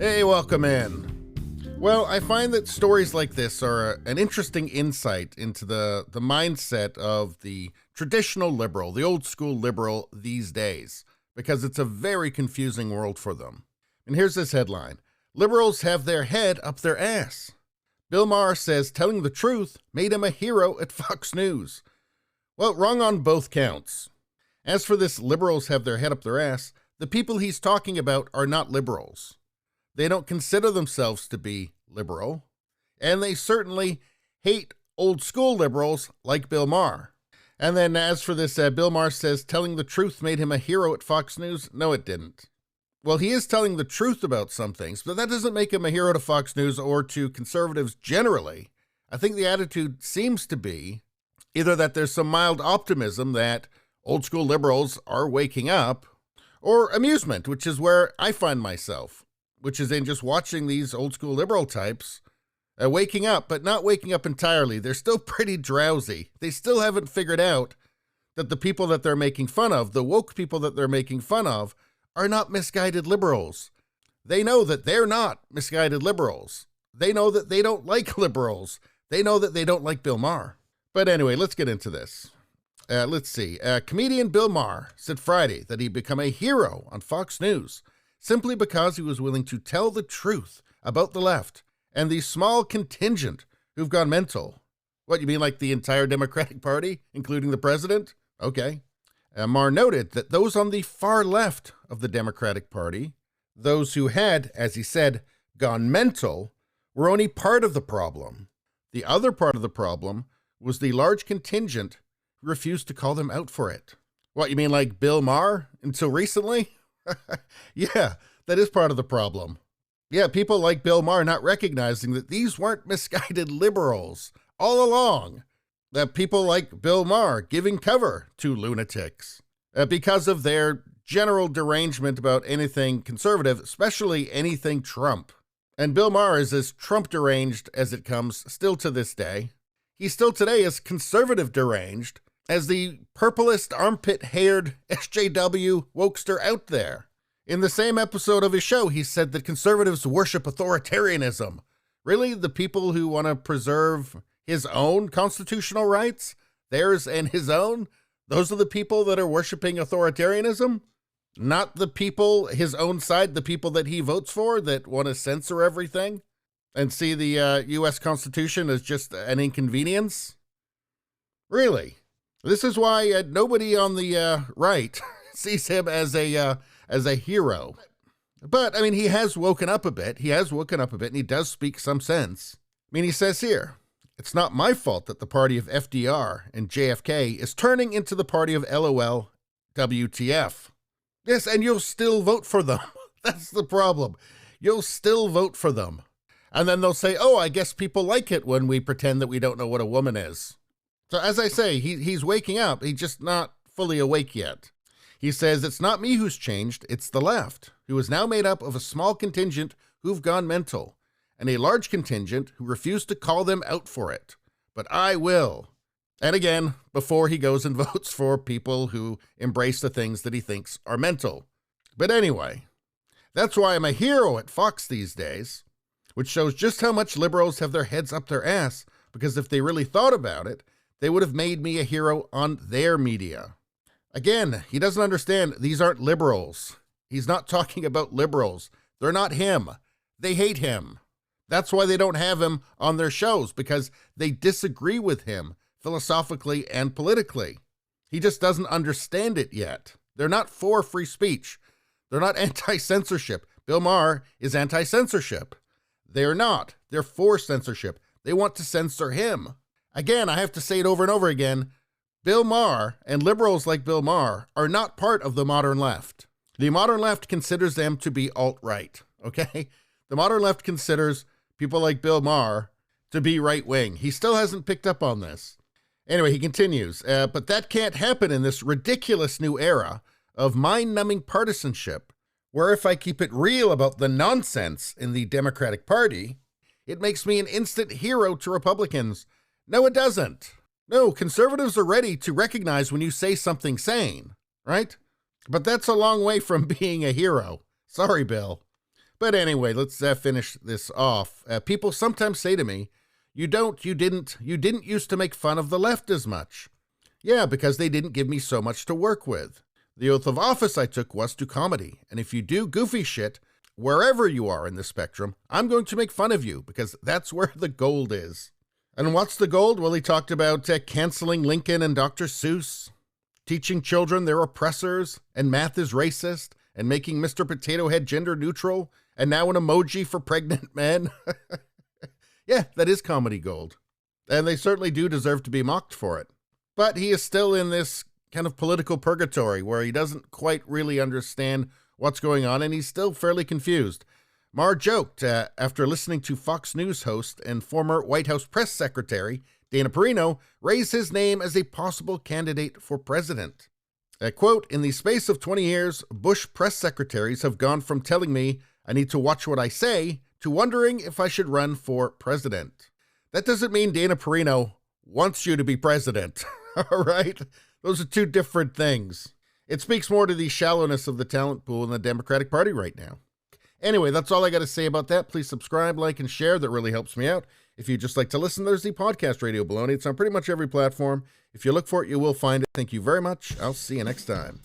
Hey, welcome in. Well, I find that stories like this are an interesting insight into the mindset of the traditional liberal, the old school liberal these days, because it's a very confusing world for them. And here's this headline: Liberals have their head up their ass. Bill Maher says telling the truth made him a hero at Fox News. Well, wrong on both counts. As for this liberals have their head up their ass, the people he's talking about are not liberals. They don't consider themselves to be liberal, and they certainly hate old school liberals like Bill Maher. And then as for this, Bill Maher says telling the truth made him a hero at Fox News. No, it didn't. Well, he is telling the truth about some things, but that doesn't make him a hero to Fox News or to conservatives generally. I think the attitude seems to be either that there's some mild optimism that old school liberals are waking up, or amusement, which is where I find myself, which is in just watching these old school liberal types waking up, but not waking up entirely. They're still pretty drowsy. They still haven't figured out that the people that they're making fun of, the woke people that they're making fun of, are not misguided liberals. They know that they're not misguided liberals. They know that they don't like liberals. They know that they don't like Bill Maher. But anyway, let's get into this. Let's see. Comedian Bill Maher said Friday that he'd become a hero on Fox News simply because he was willing to tell the truth about the left and the small contingent who've gone mental. What, you mean like the entire Democratic Party, including the president? Okay. Maher noted that those on the far left of the Democratic Party, those who had, as he said, gone mental, were only part of the problem. The other part of the problem was the large contingent who refused to call them out for it. What, you mean like Bill Maher until recently? Yeah, that is part of the problem. Yeah, people like Bill Maher not recognizing that these weren't misguided liberals all along. That people like Bill Maher giving cover to lunatics because of their general derangement about anything conservative, especially anything Trump. And Bill Maher is as Trump deranged as it comes still to this day. He's still today as conservative deranged as the purplest armpit-haired SJW wokester out there. In the same episode of his show, he said that conservatives worship authoritarianism. Really? The people who want to preserve his own constitutional rights, theirs and his own, those are the people that are worshiping authoritarianism? Not the people, his own side, the people that he votes for that want to censor everything and see the U.S. Constitution as just an inconvenience? Really? This is why nobody on the right sees him as a hero. But, I mean, he has woken up a bit. And he does speak some sense. I mean, he says here, "It's not my fault that the party of FDR and JFK is turning into the party of LOL WTF. Yes, and you'll still vote for them. That's the problem. You'll still vote for them. And then they'll say, oh, I guess people like it when we pretend that we don't know what a woman is." So as I say, he's waking up. He's just not fully awake yet. He says, "It's not me who's changed, it's the left, who is now made up of a small contingent who've gone mental, and a large contingent who refuse to call them out for it. But I will." And again, before he goes and votes for people who embrace the things that he thinks are mental. But anyway, that's why I'm a hero at Fox these days, which shows just how much liberals have their heads up their ass, because if they really thought about it, they would have made me a hero on their media. Again, he doesn't understand these aren't liberals. He's not talking about liberals. They're not him. They hate him. That's why they don't have him on their shows, because they disagree with him philosophically and politically. He just doesn't understand it yet. They're not for free speech. They're not anti-censorship. Bill Maher is anti-censorship. They're not. They're for censorship. They want to censor him. Again, I have to say it over and over again. Bill Maher and liberals like Bill Maher are not part of the modern left. The modern left considers them to be alt-right, okay? The modern left considers people like Bill Maher to be right-wing. He still hasn't picked up on this. Anyway, he continues, but that can't happen in this ridiculous new era of mind-numbing partisanship, where if I keep it real about the nonsense in the Democratic Party, it makes me an instant hero to Republicans. No, it doesn't. No, conservatives are ready to recognize when you say something sane, right? But that's a long way from being a hero. Sorry, Bill. But anyway, let's finish this off. People sometimes say to me, you didn't used to make fun of the left as much. Yeah, because they didn't give me so much to work with. The oath of office I took was to comedy, and if you do goofy shit, wherever you are in the spectrum, I'm going to make fun of you, because that's where the gold is. And what's the gold? Well, he talked about canceling Lincoln and Dr. Seuss, teaching children they're oppressors, and math is racist, and making Mr. Potato Head gender neutral, and now an emoji for pregnant men. Yeah, that is comedy gold. And they certainly do deserve to be mocked for it. But he is still in this kind of political purgatory where he doesn't quite really understand what's going on, and he's still fairly confused. Maher joked after listening to Fox News host and former White House press secretary Dana Perino raise his name as a possible candidate for president. Quote, in the space of 20 years, Bush press secretaries have gone from telling me I need to watch what I say to wondering if I should run for president. That doesn't mean Dana Perino wants you to be president, all right? Those are two different things. It speaks more to the shallowness of the talent pool in the Democratic Party right now. Anyway, that's all I got to say about that. Please subscribe, like, and share. That really helps me out. If you'd just like to listen, there's the podcast Radio Baloney. It's on pretty much every platform. If you look for it, you will find it. Thank you very much. I'll see you next time.